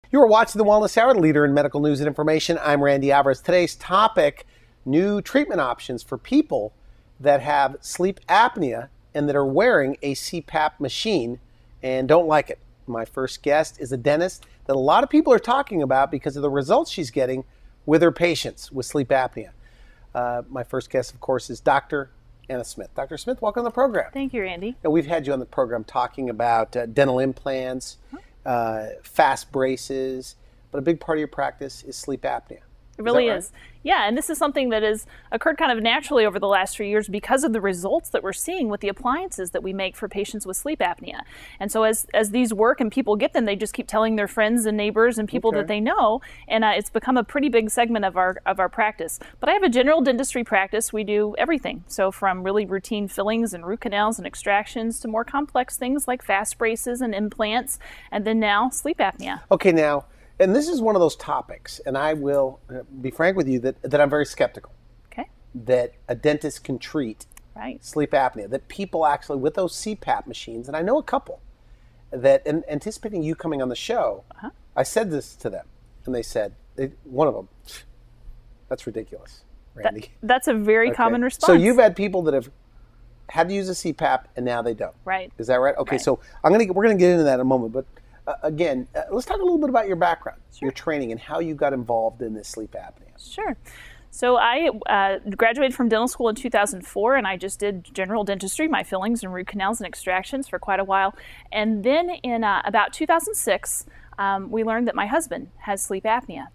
You are watching the Wellness Hour, the leader in medical news and information. I'm Randy Alvarez. Today's topic, new treatment options for people that have sleep apnea and that are wearing a CPAP machine and don't like it. My first guest is a dentist that a lot of people are talking about because of the results she's getting with her patients with sleep apnea. My first guest, of course, is Dr. Anna Smith. Dr. Smith, welcome to the program. Thank you, Randy. Now, we've had you on the program talking about dental implants, fast braces, but a big part of your practice is sleep apnea. It really right? is. Yeah, and this is something that has occurred kind of naturally over the last few years because of the results that we're seeing with the appliances that we make for patients with sleep apnea. And so as these work and people get them, they just keep telling their friends and neighbors and people that they know, and it's become a pretty big segment of our practice. But I have a general dentistry practice. We do everything. So from really routine fillings and root canals and extractions to more complex things like fast braces and implants, and then now sleep apnea. Okay, now, and this is one of those topics, and I will be frank with you that I'm very skeptical. Okay. That a dentist can treat sleep apnea, that people actually with those CPAP machines, and I know a couple, that anticipating you coming on the show, I said this to them, and they said, one of them, that's ridiculous, Randy. That's a very common response. So you've had people that have had to use a CPAP, and now they don't. Right. Is that right? Okay, right. So we're going to get into that in a moment, but again, let's talk a little bit about your background, your training, and how you got involved in this sleep apnea. Sure. So I graduated from dental school in 2004, and I just did general dentistry, my fillings and root canals and extractions for quite a while. And then in about 2006, we learned that my husband has sleep apnea.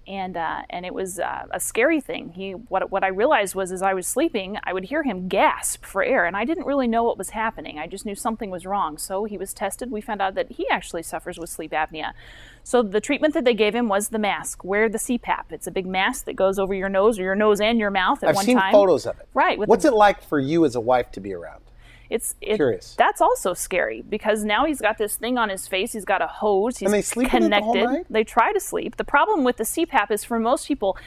And it was a scary thing. What I realized was as I was sleeping, I would hear him gasp for air, and I didn't really know what was happening. I just knew something was wrong. So he was tested. We found out that he actually suffers with sleep apnea. So the treatment that they gave him was the mask. Wear the CPAP. It's a big mask that goes over your nose, or your nose and your mouth at one time. I've seen photos of it. Right. What's it like for you as a wife to be around? Curious. That's also scary because now he's got this thing on his face. He's got a hose. He's and they sleep connected. With it the whole night? They try to sleep. The problem with the CPAP is for most people,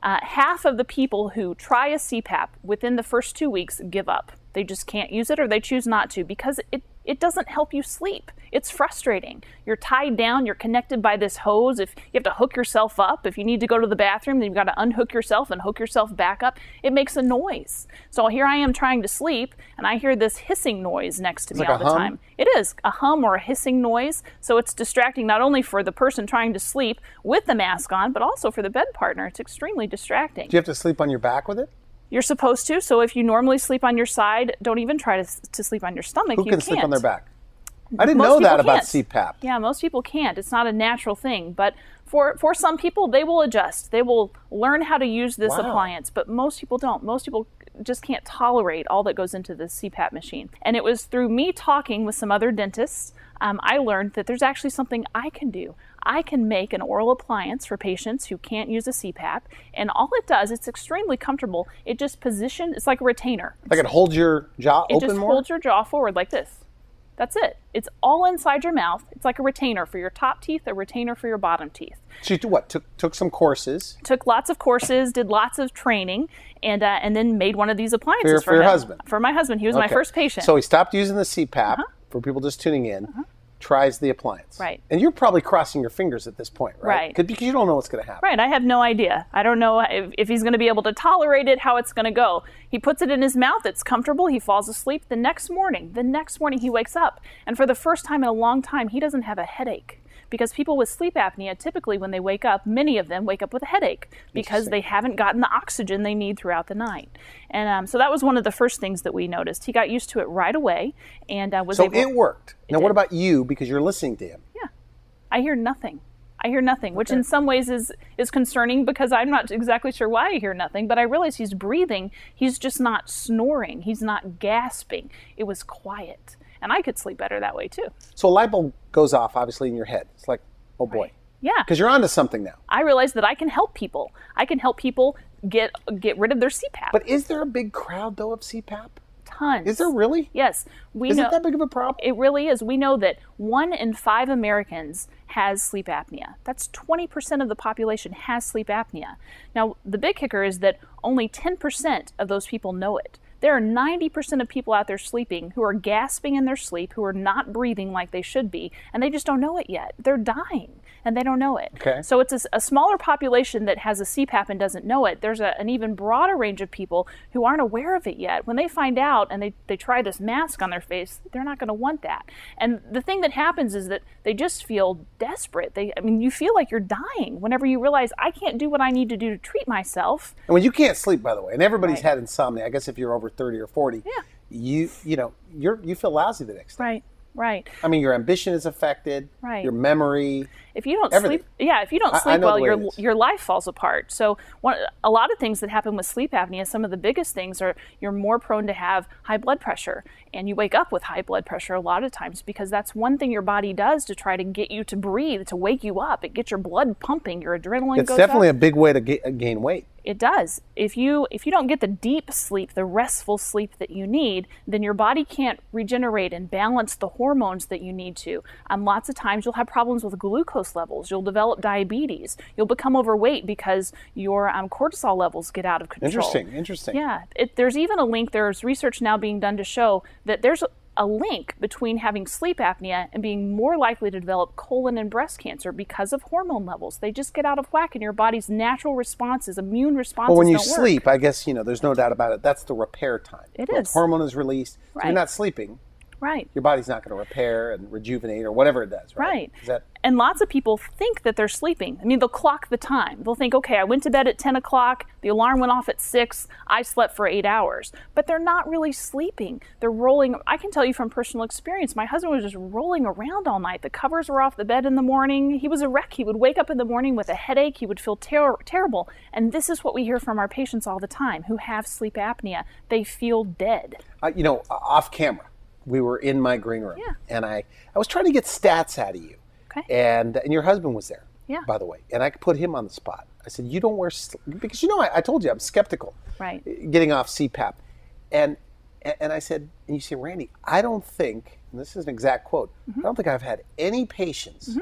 half of the people who try a CPAP within the first 2 weeks give up. They just can't use it, or they choose not to because it doesn't help you sleep. It's frustrating. You're tied down. You're connected by this hose. If you have to hook yourself up, if you need to go to the bathroom, then you've got to unhook yourself and hook yourself back up. It makes a noise. So here I am trying to sleep, and I hear this hissing noise next to me all the time. It is a hum or a hissing noise. So it's distracting not only for the person trying to sleep with the mask on, but also for the bed partner. It's extremely distracting. Do you have to sleep on your back with it? You're supposed to. So if you normally sleep on your side, don't even try to sleep on your stomach. Who you can can't. sleep on their back? I didn't know that about CPAP. Yeah, most people can't. It's not a natural thing. But for some people, they will adjust. They will learn how to use this appliance. But most people don't. Most people just can't tolerate all that goes into the CPAP machine. And it was through me talking with some other dentists, I learned that there's actually something I can do. I can make an oral appliance for patients who can't use a CPAP, and all it does, it's extremely comfortable. It just positions, it's like a retainer. Like it holds your jaw open more? It just holds your jaw forward like this. That's it. It's all inside your mouth. It's like a retainer for your top teeth, a retainer for your bottom teeth. So you what? Took some courses? Took lots of courses, did lots of training, and then made one of these appliances for your husband? For my husband. He was my first patient. So he stopped using the CPAP, for people just tuning in, tries the appliance. Right. And you're probably crossing your fingers at this point, right? Right. Because you don't know what's going to happen. Right. I have no idea. I don't know if he's going to be able to tolerate it, how it's going to go. He puts it in his mouth. It's comfortable. He falls asleep. The next morning he wakes up. And for the first time in a long time, he doesn't have a headache. Because people with sleep apnea, typically when they wake up, many of them wake up with a headache because they haven't gotten the oxygen they need throughout the night. And so that was one of the first things that we noticed. He got used to it right away and was able. So it worked. Now, what about you? Because you're listening to him. Yeah. I hear nothing. Which in some ways is concerning because I'm not exactly sure why I hear nothing, but I realize he's breathing. He's just not snoring. He's not gasping. It was quiet. And I could sleep better that way too. So a light bulb goes off, obviously, in your head. It's like, oh boy. Right. Yeah. Because you're onto something now. I realize that I can help people. I can help people get rid of their CPAP. But is there a big crowd, though, of CPAP? Tons. Is there really? Yes. Is it that big of a problem? It really is. We know that 1 in 5 Americans has sleep apnea. That's 20% of the population has sleep apnea. Now, the big kicker is that only 10% of those people know it. There are 90% of people out there sleeping who are gasping in their sleep, who are not breathing like they should be, and they just don't know it yet. They're dying. and they don't know it. Okay. So it's a smaller population that has a CPAP and doesn't know it. There's an even broader range of people who aren't aware of it yet. When they find out and they try this mask on their face, they're not going to want that. And the thing that happens is that they just feel desperate. You feel like you're dying whenever you realize I can't do what I need to do to treat myself. And when you can't sleep, by the way, and everybody's Right. had insomnia, I guess if you're over 30 or 40, Yeah. you feel lousy the next day. Right. Right. I mean, your ambition is affected, Right. your memory. If you don't Everything. sleep, if you don't I sleep know well, the way it is. your life falls apart. So a lot of things that happen with sleep apnea, some of the biggest things are you're more prone to have high blood pressure, and you wake up with high blood pressure a lot of times because that's one thing your body does to try to get you to breathe, to wake you up. It gets your blood pumping, your adrenaline It's goes definitely up. a big way to gain weight. It does. If you don't get the deep sleep, the restful sleep that you need, then your body can't regenerate and balance the hormones that you need to. Lots of times you'll have problems with glucose levels. You'll develop diabetes. You'll become overweight because your cortisol levels get out of control. Interesting. Yeah. There's even a link. There's research now being done to show that there's a link between having sleep apnea and being more likely to develop colon and breast cancer because of hormone levels. They just get out of whack, and your body's natural responses, immune responses, Well, when you don't work. sleep, I guess, there's no doubt about it, that's the repair time. It When is. hormone is released. So Right. you're not sleeping. Right. Your body's not going to repair and rejuvenate or whatever it does, right? Right. Is that And lots of people think that they're sleeping. They'll clock the time. They'll think, okay, I went to bed at 10 o'clock, the alarm went off at 6, I slept for 8 hours. But they're not really sleeping. They're rolling. I can tell you from personal experience, my husband was just rolling around all night. The covers were off the bed in the morning. He was a wreck. He would wake up in the morning with a headache. He would feel terrible. And this is what we hear from our patients all the time who have sleep apnea. They feel dead. off camera, we were in my green room, Yeah. and I was trying to get stats out of you. Okay. And your husband was there, Yeah. by the way, and I put him on the spot. I said, you don't wear, because I told you I'm skeptical Right. getting off CPAP. And I said, and you say, Randy, I don't think, and this is an exact quote, I don't think I've had any patients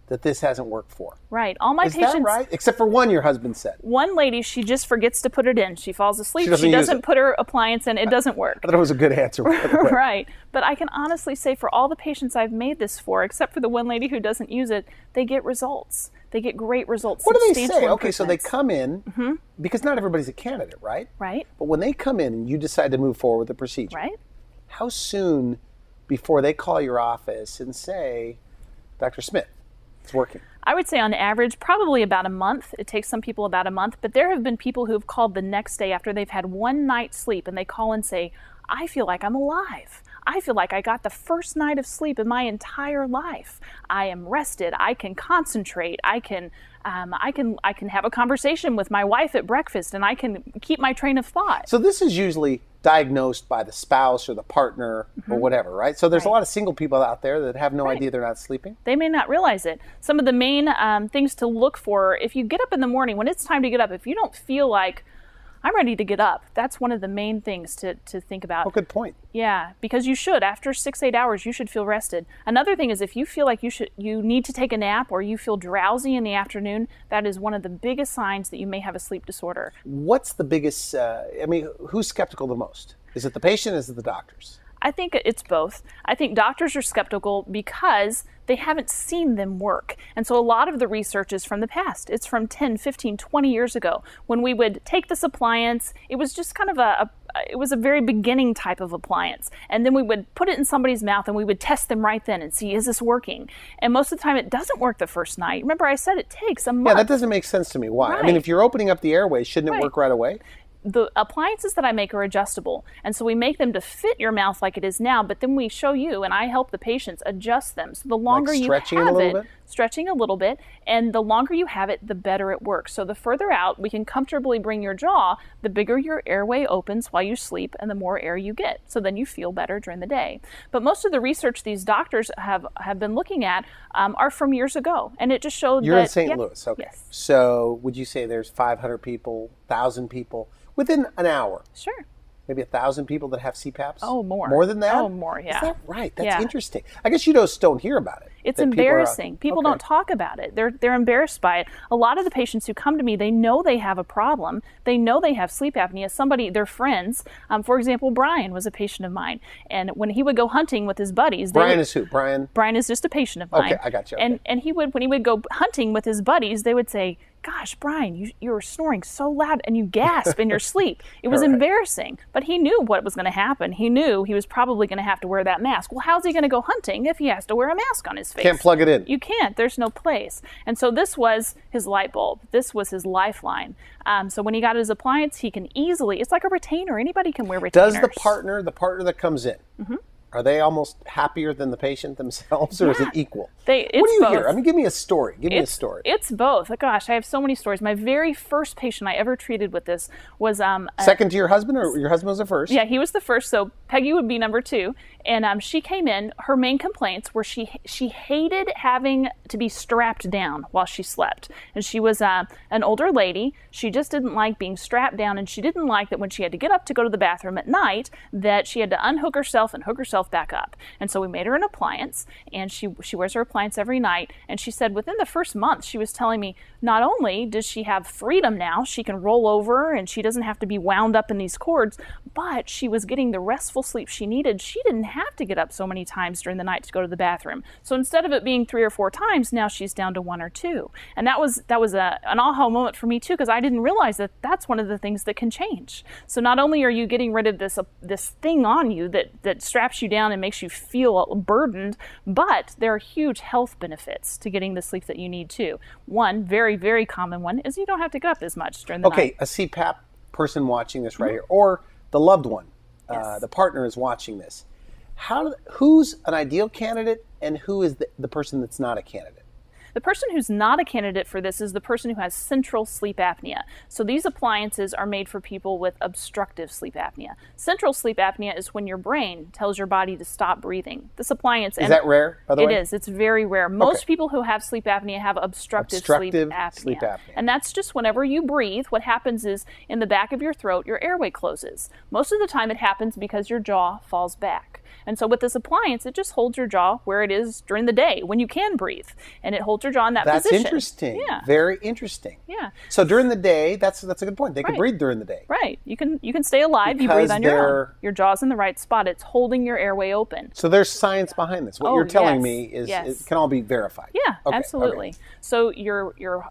that this hasn't worked for. Right. All my Is patients. that right? Except for one, your husband said. One lady, she just forgets to put it in. She falls asleep. She doesn't use it. put her appliance in. It doesn't work. I thought it was a good answer. By the way. Right. But I can honestly say for all the patients I've made this for, except for the one lady who doesn't use it, they get results. They get great results. What do they say? substantial Okay, so they improvements. come in, because not everybody's a candidate, right? Right. But when they come in and you decide to move forward with the procedure, Right. how soon before they call your office and say, Dr. Smith, it's working? I would say on average, probably about a month. It takes some people about a month, but there have been people who have called the next day after they've had one night's sleep, and they call and say, I feel like I'm alive. I feel like I got the first night of sleep in my entire life. I am rested. I can concentrate. I can have a conversation with my wife at breakfast, and I can keep my train of thought. So this is usually diagnosed by the spouse or the partner or whatever, right? So there's a Right. lot of single people out there that have no Right. idea they're not sleeping. They may not realize it. Some of the main things to look for, if you get up in the morning, when it's time to get up, if you don't feel like I'm ready to get up, that's one of the main things to think about. Oh, good point. Yeah, because you should. After 6-8 hours, you should feel rested. Another thing is if you feel like you need to take a nap or you feel drowsy in the afternoon, that is one of the biggest signs that you may have a sleep disorder. What's the biggest, who's skeptical the most? Is it the patient? Is it the doctors? I think it's both. I think doctors are skeptical because they haven't seen them work. And so a lot of the research is from the past. It's from 10, 15, 20 years ago when we would take this appliance. It was just kind of it was a very beginning type of appliance. And then we would put it in somebody's mouth and we would test them right then and see, is this working? And most of the time it doesn't work the first night. Remember I said it takes a month. Yeah, that doesn't make sense to me. Why? I mean, Right. if you're opening up the airways, shouldn't it Right. work right away? The appliances that I make are adjustable. And so we make them to fit your mouth like it is now, but then we show you, and I help the patients adjust them. So the longer you stretching it a have little it, bit? stretching a little bit, and the longer you have it, the better it works. So the further out we can comfortably bring your jaw, the bigger your airway opens while you sleep and the more air you get. So then you feel better during the day. But most of the research these doctors have been looking at are from years ago. And it just showed You're that... in St. yeah, Louis, okay. Yes. So would you say there's 500 people, 1,000 people within an hour? Sure. maybe 1,000 people that have CPAPs? Oh, more. More than that? Oh, more, yeah. Is that right? That's Yeah. interesting. I guess you just don't hear about it. It's that embarrassing. People okay. don't talk about it. They're embarrassed by it. A lot of the patients who come to me, they know they have a problem. They know they have sleep apnea. Somebody, their friends, for example, Brian was a patient of mine. And when he would go hunting with his buddies. Brian is who? Brian? Brian is just a patient of mine. Okay, I got you. Okay. And he would, when he would go hunting with his buddies, they would say, gosh, Brian, you were snoring so loud and you gasp in your sleep. It was embarrassing. But he knew what was going to happen. He knew he was probably going to have to wear that mask. Well, how's he going to go hunting if he has to wear a mask on his face? Can't plug it in. You can't. There's no place. And so this was his light bulb. This was his lifeline. So when he got his appliance, he can easily, it's like a retainer. Anybody can wear retainers. Does the partner that comes in, are they almost happier than the patient themselves, or is it equal? It's what do you both. hear? I mean, give me a story. Give me a story. It's both. Gosh, I have so many stories. My very first patient I ever treated with this was second to your husband, or your husband was the first? Yeah, he was the first. So Peggy would be number 2, and she came in. Her main complaints were she hated having to be strapped down while she slept, and she was an older lady. She just didn't like being strapped down, and she didn't like that when she had to get up to go to the bathroom at night that she had to unhook herself and hook herself back up. And so we made her an appliance, and she wears her appliance every night. And she said within the first month, she was telling me not only does she have freedom now, she can roll over and she doesn't have to be wound up in these cords, but she was getting the restful sleep she needed. She didn't have to get up so many times during the night to go to the bathroom. So instead of it being 3 or 4 times, now she's down to 1 or 2. And that was an aha moment for me too, because I didn't realize that that's one of the things that can change. So not only are you getting rid of this thing on you that straps you down and makes you feel burdened, but there are huge health benefits to getting the sleep that you need too. One very, very common one is you don't have to get up as much during the night. Okay, a CPAP person watching this right here, or the loved one, the partner is watching this. Who's an ideal candidate, and who is the person that's not a candidate? The person who's not a candidate for this is the person who has central sleep apnea. So these appliances are made for people with obstructive sleep apnea. Central sleep apnea is when your brain tells your body to stop breathing. This appliance... Is that rare, by the way? It is. It's very rare. Most people who have sleep apnea have obstructive sleep apnea. And that's just whenever you breathe, what happens is in the back of your throat, your airway closes. Most of the time it happens because your jaw falls back. And so with this appliance, it just holds your jaw where it is during the day when you can breathe. And it holds your jaw in that position. That's interesting. Yeah. Very interesting. Yeah. So during the day, that's a good point. They can breathe during the day. Right. You can stay alive. You breathe on your own. Your jaw's in the right spot. It's holding your airway open. So there's science behind this. What you're telling me is it can all be verified. Yeah, absolutely. Okay. So your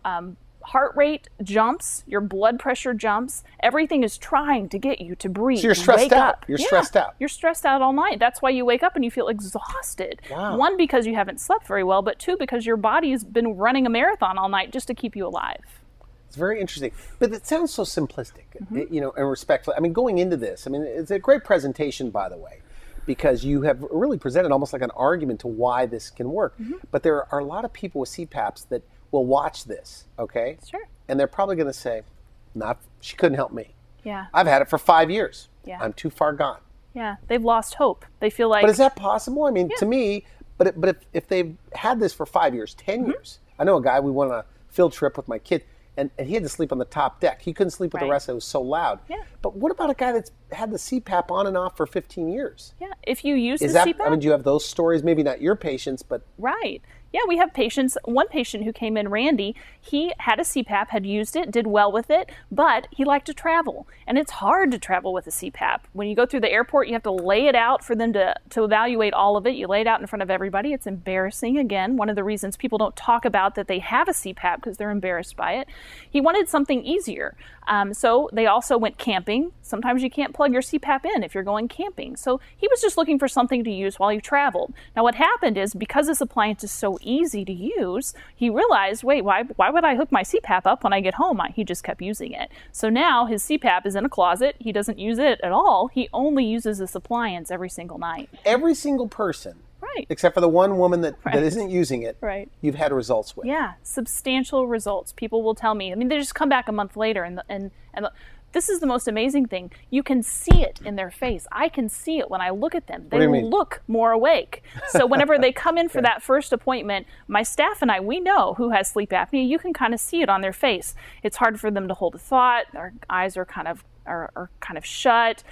heart rate jumps, your blood pressure jumps. Everything is trying to get you to breathe. So you're stressed out. Up. You're stressed out. You're stressed out all night. That's why you wake up and you feel exhausted. Wow. 1, because you haven't slept very well, but 2, because your body's been running a marathon all night just to keep you alive. It's very interesting. But it sounds so simplistic, and respectful. I mean, going into this, it's a great presentation, by the way, because you have really presented almost like an argument to why this can work. But there are a lot of people with CPAPs that will watch this, okay? Sure. And they're probably going to say, she couldn't help me. Yeah. I've had it for 5 years. Yeah. I'm too far gone. Yeah. They've lost hope. They feel like... But is that possible? I mean, to me, but if they've had this for 5 years, 10 years. I know a guy, we went on a field trip with my kid, and he had to sleep on the top deck. He couldn't sleep with the rest. It was so loud. Yeah. But what about a guy that's had the CPAP on and off for 15 years? Yeah. If you use CPAP... do you have those stories? Maybe not your patients, but... Right. Yeah, we have patients. One patient who came in, Randy, he had a CPAP, had used it, did well with it, but he liked to travel. And it's hard to travel with a CPAP. When you go through the airport, you have to lay it out for them to evaluate all of it. You lay it out in front of everybody. It's embarrassing. Again, one of the reasons people don't talk about that they have a CPAP because they're embarrassed by it. He wanted something easier. So they also went camping. Sometimes you can't plug your CPAP in if you're going camping. So he was just looking for something to use while he traveled. Now what happened is because this appliance is so easy to use, he realized, wait, why would I hook my CPAP up when I get home? He just kept using it. So now his CPAP is in a closet. He doesn't use it at all. He only uses this appliance every single night. Every single person, right, except for the one woman that isn't using it, right, you've had results with. Yeah, substantial results. People will tell me. They just come back a month later and this is the most amazing thing. You can see it in their face. I can see it when I look at them. They look more awake. So whenever they come in for that first appointment, my staff and I, we know who has sleep apnea. You can kind of see it on their face. It's hard for them to hold a thought. Their eyes are kind of shut.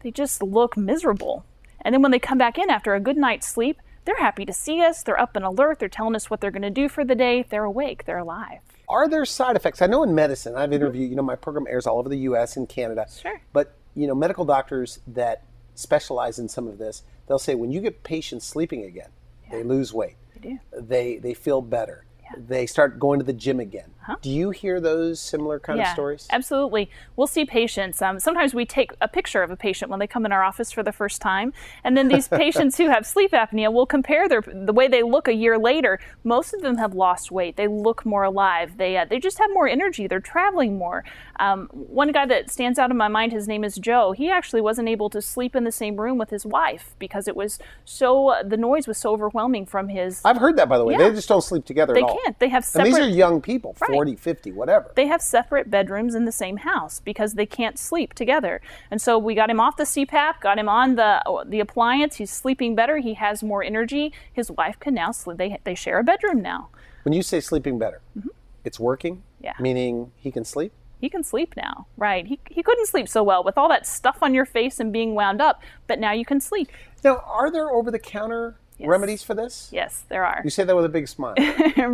they just look miserable. And then when they come back in after a good night's sleep, they're happy to see us. They're up and alert. They're telling us what they're going to do for the day. They're awake. They're alive. Are there side effects? I know in medicine, I've interviewed, my program airs all over the U.S. and Canada. Sure. But, medical doctors that specialize in some of this, they'll say when you get patients sleeping again, they lose weight. They do. They feel better. They start going to the gym again. Do you hear those similar kind of stories? Absolutely. We'll see patients. Sometimes we take a picture of a patient when they come in our office for the first time. And then these patients who have sleep apnea, will compare the way they look a year later. Most of them have lost weight. They look more alive. They just have more energy. They're traveling more. One guy that stands out in my mind, his name is Joe. He actually wasn't able to sleep in the same room with his wife because the noise was so overwhelming from his... I've heard that, by the way. They just don't sleep together at all. They can't. They have separate... And these are young people, 40, 50, whatever. They have separate bedrooms in the same house because they can't sleep together. And so we got him off the CPAP, got him on the appliance. He's sleeping better. He has more energy. His wife can now sleep. They share a bedroom now. When you say sleeping better, it's working? Yeah. Meaning he can sleep? He can sleep now, right? He couldn't sleep so well with all that stuff on your face and being wound up, but now you can sleep. Now, are there over-the-counter remedies for this? Yes, there are. You say that with a big smile.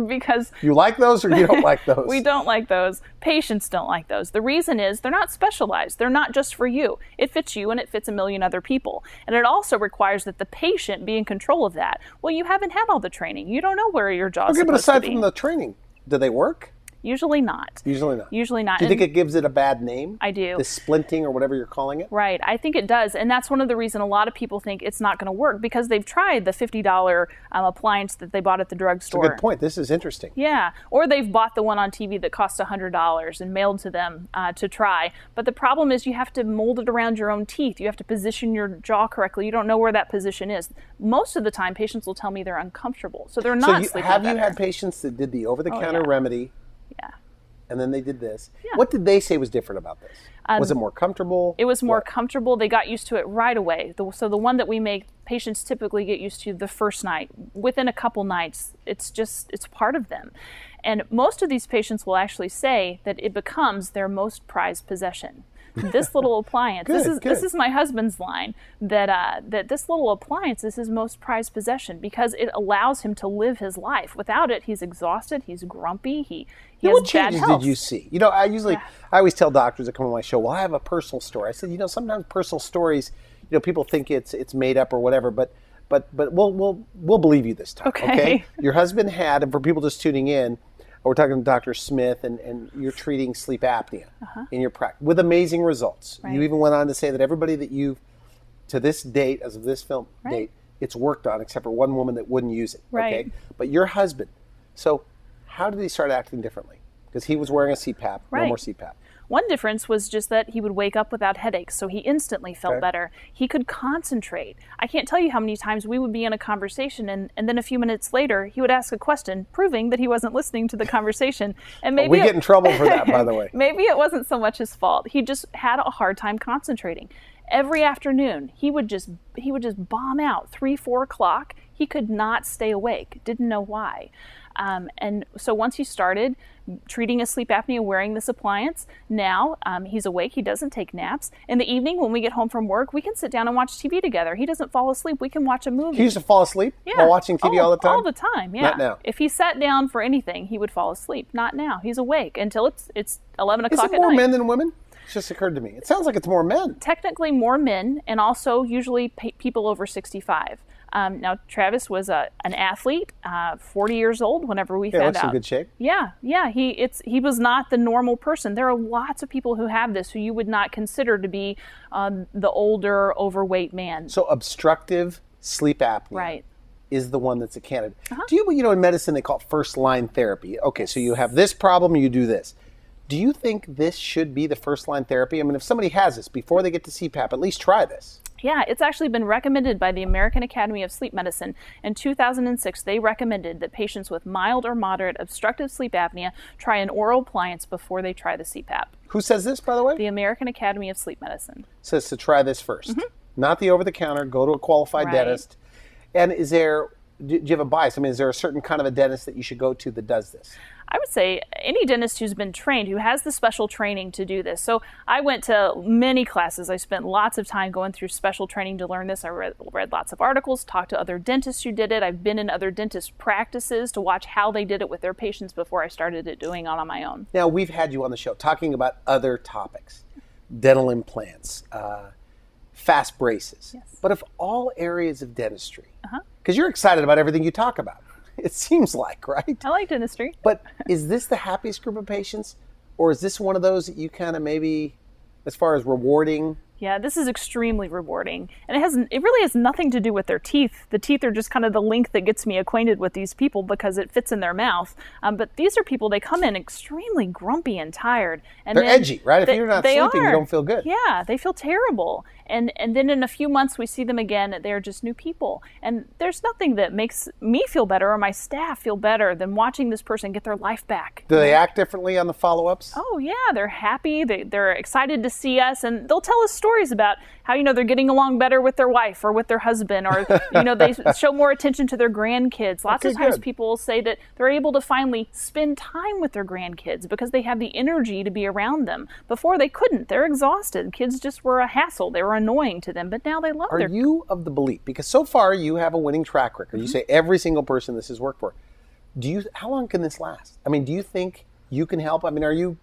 Because you like those or you don't like those? We don't like those. Patients don't like those. The reason is they're not specialized. They're not just for you. It fits you and it fits a million other people. And it also requires that the patient be in control of that. Well, you haven't had all the training. You don't know where your jaw's supposed to be. Okay, but aside from the training, do they work? Usually not. Usually not. Usually not. Do you think it gives it a bad name? I do. The splinting or whatever you're calling it? Right. I think it does. And that's one of the reasons a lot of people think it's not going to work because they've tried the $50 appliance that they bought at the drugstore. That's a good point. This is interesting. Yeah. Or they've bought the one on TV that costs $100 and mailed to them to try. But the problem is you have to mold it around your own teeth. You have to position your jaw correctly. You don't know where that position is. Most of the time, patients will tell me they're uncomfortable. So they're not sleeping better. Have you had patients that did the over-the-counter remedy? Yeah. And then they did this. Yeah. What did they say was different about this? Was it more comfortable? It was more comfortable. They got used to it right away. So the one that we make, patients typically get used to the first night. Within a couple nights, it's part of them. And most of these patients will actually say that it becomes their most prized possession. This little appliance, this is my husband's line, that this little appliance is his most prized possession because it allows him to live his life. Without it, he's exhausted, he's grumpy, he has what bad changes health. did you see? I always tell doctors that come on my show, well, I have a personal story. I said, sometimes personal stories, people think it's made up or whatever, but we'll believe you this time. Okay? Your husband had, and for people just tuning in, we're talking to Dr. Smith, and you're treating sleep apnea in your practice with amazing results. Right. You even went on to say that everybody that you've, to this date, as of this film date, it's worked on, except for one woman that wouldn't use it. Right. Okay? But your husband, so how did he start acting differently? Because he was wearing a CPAP, no more CPAP. One difference was just that he would wake up without headaches, so he instantly felt better. He could concentrate. I can't tell you how many times we would be in a conversation, and then a few minutes later, he would ask a question, proving that he wasn't listening to the conversation. And maybe we get in trouble for that, by the way. Maybe it wasn't so much his fault. He just had a hard time concentrating. Every afternoon, he would just bomb out 3, 4 o'clock. He could not stay awake. Didn't know why. And so once he started treating his sleep apnea wearing this appliance, now he's awake. He doesn't take naps. In the evening, when we get home from work, we can sit down and watch TV together. He doesn't fall asleep. We can watch a movie. He used to fall asleep while watching TV all the time? All the time, yeah. Not now. If he sat down for anything, he would fall asleep. Not now. He's awake until it's 11 o'clock at night. Is it more men than women? It just occurred to me. It sounds like it's more men. Technically more men, and also usually people over 65. Now, Travis was an athlete, 40 years old whenever we found out. In good shape. Yeah. He was not the normal person. There are lots of people who have this who you would not consider to be the older, overweight man. So obstructive sleep apnea is the one that's a candidate. Do you, in medicine they call it first-line therapy. Okay, so you have this problem, you do this. Do you think this should be the first-line therapy? I mean, if somebody has this, before they get to CPAP, at least try this. Yeah, it's actually been recommended by the American Academy of Sleep Medicine. In 2006, they recommended that patients with mild or moderate obstructive sleep apnea try an oral appliance before they try the CPAP. Who says this, by the way? The American Academy of Sleep Medicine. Says to try this first. Not the over-the-counter, go to a qualified dentist. And do you have a bias? I mean, is there a certain kind of a dentist that you should go to that does this? I would say any dentist who's been trained, who has the special training to do this. So I went to many classes. I spent lots of time going through special training to learn this. I read lots of articles, talked to other dentists who did it. I've been in other dentist practices to watch how they did it with their patients before I started doing it on my own. Now, we've had you on the show talking about other topics, dental implants, fast braces. Yes. But of all areas of dentistry, because you're excited about everything you talk about, it seems like, right? I like dentistry. But is this the happiest group of patients? Or is this one of those that you kind of maybe, as far as rewarding? Yeah, this is extremely rewarding. And it really has nothing to do with their teeth. The teeth are just kind of the link that gets me acquainted with these people because it fits in their mouth. But these are people, they come in extremely grumpy and tired. And they're edgy, right? If you're not sleeping, you don't feel good. Yeah, they feel terrible. And then in a few months, we see them again. They're just new people. And there's nothing that makes me feel better or my staff feel better than watching this person get their life back. Do they act differently on the follow-ups? Oh, yeah. They're happy. They're excited to see us. And they'll tell us stories about how, they're getting along better with their wife or with their husband, or, they show more attention to their grandkids. Lots of times people will say that they're able to finally spend time with their grandkids because they have the energy to be around them. Before they couldn't. They're exhausted. Kids just were a hassle. They were annoying to them, but now they love Are you of the belief, because so far you have a winning track record, you say every single person this has worked for, how long can this last? I mean, do you think you can help? I mean, are you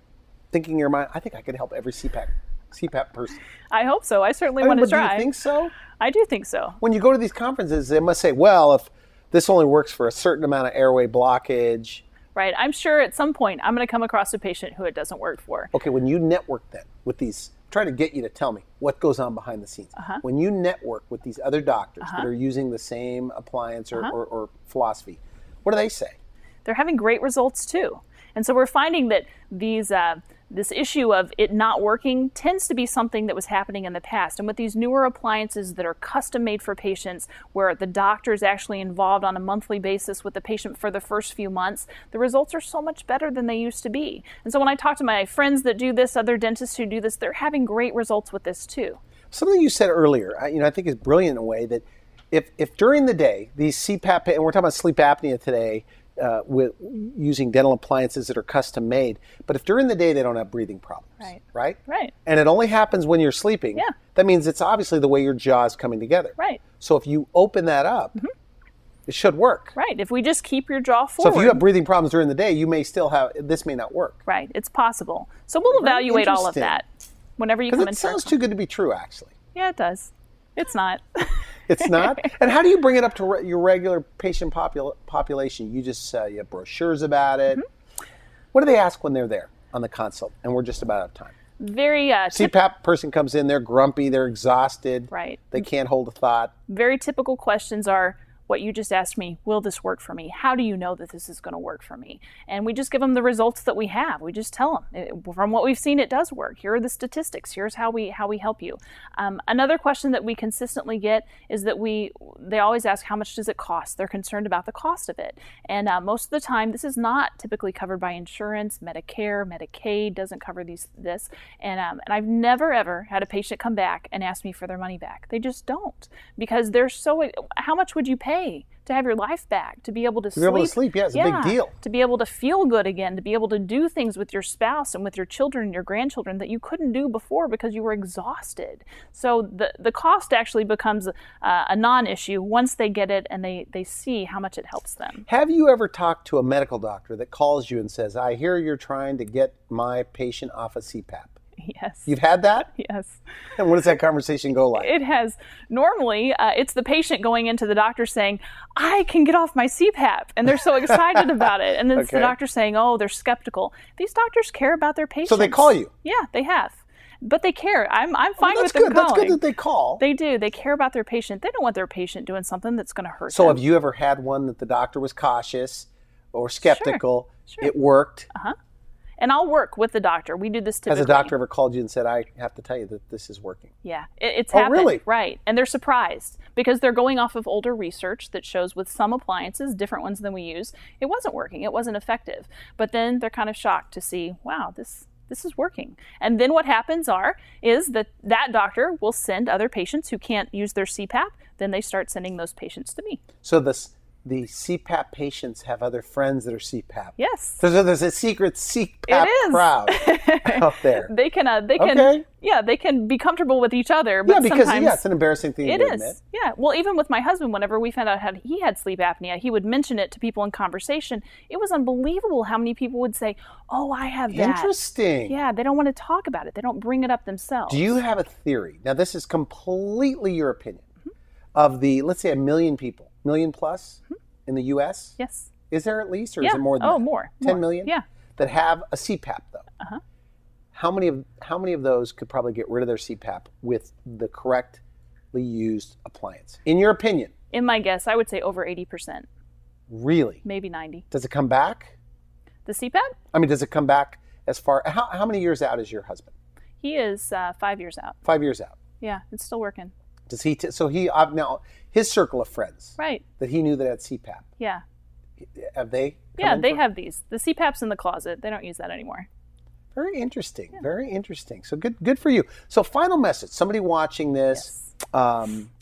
thinking in your mind, I think I could help every CPAP person? I hope so. I certainly want to try. Do you think so? I do think so. When you go to these conferences, they must say, well, if this only works for a certain amount of airway blockage. Right. I'm sure at some point I'm going to come across a patient who it doesn't work for. Okay, when you network then with these, trying to get you to tell me what goes on behind the scenes. When you network with these other doctors that are using the same appliance or philosophy, what do they say? They're having great results too. And so we're finding that this issue of it not working tends to be something that was happening in the past. And with these newer appliances that are custom made for patients, where the doctor is actually involved on a monthly basis with the patient for the first few months, the results are so much better than they used to be. And so when I talk to my friends that do this, other dentists who do this, they're having great results with this too. Something you said earlier, I think is brilliant in a way, that if during the day, these CPAP, and we're talking about sleep apnea today, with using dental appliances that are custom made, but if during the day they don't have breathing problems, right? And it only happens when you're sleeping, that means it's obviously the way your jaw is coming together. Right. So if you open that up, it should work. Right. If we just keep your jaw forward. So if you have breathing problems during the day, you may still have, this may not work. Right. It's possible. So we'll evaluate all of that whenever you come in. Because it sounds too good to be true, actually. Yeah, it does. It's not. It's not? And how do you bring it up to your regular patient population? You just you have brochures about it. What do they ask when they're there on the consult? And we're just about out of time. Very CPAP person comes in, they're grumpy, they're exhausted. Right. They can't hold a thought. Very typical questions are, what you just asked me, will this work for me? How do you know that this is going to work for me? And we just give them the results that we have. We just tell them, from what we've seen, it does work. Here are the statistics. Here's how we help you. Another question that we consistently get is that they always ask, how much does it cost? They're concerned about the cost of it. And most of the time, this is not typically covered by insurance. Medicare, Medicaid doesn't cover this. And I've never, ever had a patient come back and ask me for their money back. They just don't, because they're so, how much would you pay to have your life back, to be able to sleep? To be able to sleep, it's a big deal. To be able to feel good again, to be able to do things with your spouse and with your children and your grandchildren that you couldn't do before because you were exhausted. So the cost actually becomes a non-issue once they get it and they see how much it helps them. Have you ever talked to a medical doctor that calls you and says, I hear you're trying to get my patient off of CPAP? Yes. You've had that? Yes. And what does that conversation go like? It has. Normally, it's the patient going into the doctor saying, I can get off my CPAP. And they're so excited about it. And then it's the doctor saying, oh, they're skeptical. These doctors care about their patients. So they call you? Yeah, they have. But they care. I'm fine with them calling. That's good that they call. They do. They care about their patient. They don't want their patient doing something that's going to hurt them. So have you ever had one that the doctor was cautious or skeptical? Sure. It worked? And I'll work with the doctor. We do this typically. Has a doctor ever called you and said, I have to tell you that this is working? Yeah, it's happened. Really? Right. And they're surprised because they're going off of older research that shows with some appliances, different ones than we use, it wasn't working. It wasn't effective. But then they're kind of shocked to see, wow, this is working. And then what happens is that doctor will send other patients who can't use their CPAP. Then they start sending those patients to me. So the CPAP patients have other friends that are CPAP. Yes. So there's a secret CPAP crowd out there. They can, Okay. yeah, they can be comfortable with each other. But Yeah, because sometimes it's an embarrassing thing to admit. Yeah. Well, even with my husband, whenever we found out he had sleep apnea, he would mention it to people in conversation. It was unbelievable how many people would say, "Oh, I have that." Interesting. Yeah, they don't want to talk about it. They don't bring it up themselves. Do you have a theory? Now, this is completely your opinion. Of the, let's say, 1 million people, million plus in the U.S.? Yes. Is there at least, or is it more than that? More. 10 million? Yeah. That have a CPAP, though. How many of those could probably get rid of their CPAP with the correctly used appliance? In your opinion? In my guess, I would say over 80%. Really? Maybe 90. Does it come back? The CPAP? I mean, does it come back as far, how many years out is your husband? He is 5 years out. 5 years out. Yeah, it's still working. Does he, now, his circle of friends. Right. That he knew that had CPAP. Yeah. Have they? Yeah, they have these. The CPAP's in the closet. They don't use that anymore. Very interesting. Yeah. Very interesting. So good for you. So final message. Somebody watching this,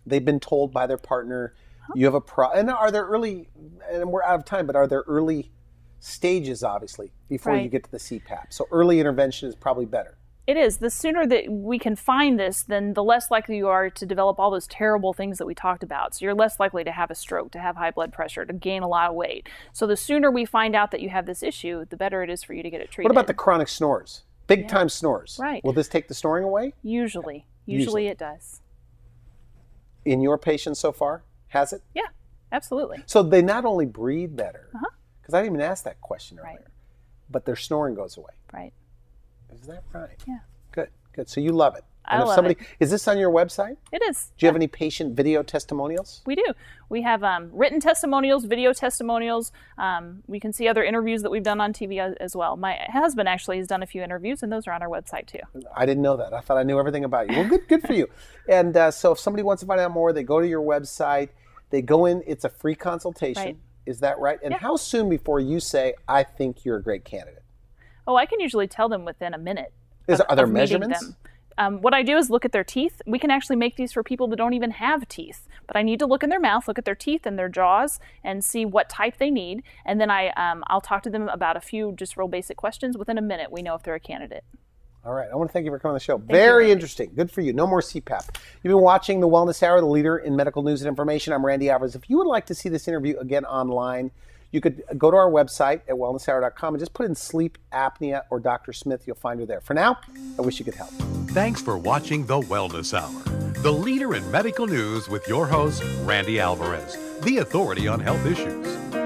they've been told by their partner, you have a and are there early, and we're out of time, but are there early stages, obviously, before you get to the CPAP? So early intervention is probably better. It is. The sooner that we can find this, then the less likely you are to develop all those terrible things that we talked about. So you're less likely to have a stroke, to have high blood pressure, to gain a lot of weight. So the sooner we find out that you have this issue, the better it is for you to get it treated. What about the chronic snores? Big time snores. Right. Will this take the snoring away? Usually it does. In your patients so far, has it? Yeah, absolutely. So they not only breathe better, because I didn't even ask that question earlier, but their snoring goes away. Right. Is that right? Yeah. Good. So you love it. I love it. Is this on your website? It is. Do you have any patient video testimonials? We do. We have written testimonials, video testimonials. We can see other interviews that we've done on TV as well. My husband actually has done a few interviews, and those are on our website too. I didn't know that. I thought I knew everything about you. Well, good for you. And so if somebody wants to find out more, they go to your website. They go in. It's a free consultation. Right. Is that right? And how soon before you say, I think you're a great candidate? Oh, I can usually tell them within a minute. Are there measurements? What I do is look at their teeth. We can actually make these for people that don't even have teeth. But I need to look in their mouth, look at their teeth and their jaws, and see what type they need. And then I'll talk to them about a few just real basic questions. Within a minute, we know if they're a candidate. All right. I want to thank you for coming on the show. Very interesting. Good for you. No more CPAP. You've been watching The Wellness Hour, the leader in medical news and information. I'm Randy Alvarez. If you would like to see this interview again online, you could go to our website at wellnesshour.com and just put in sleep apnea or Dr. Smith. You'll find her there. For now, I wish you could help. Thanks for watching The Wellness Hour, the leader in medical news with your host, Randy Alvarez, the authority on health issues.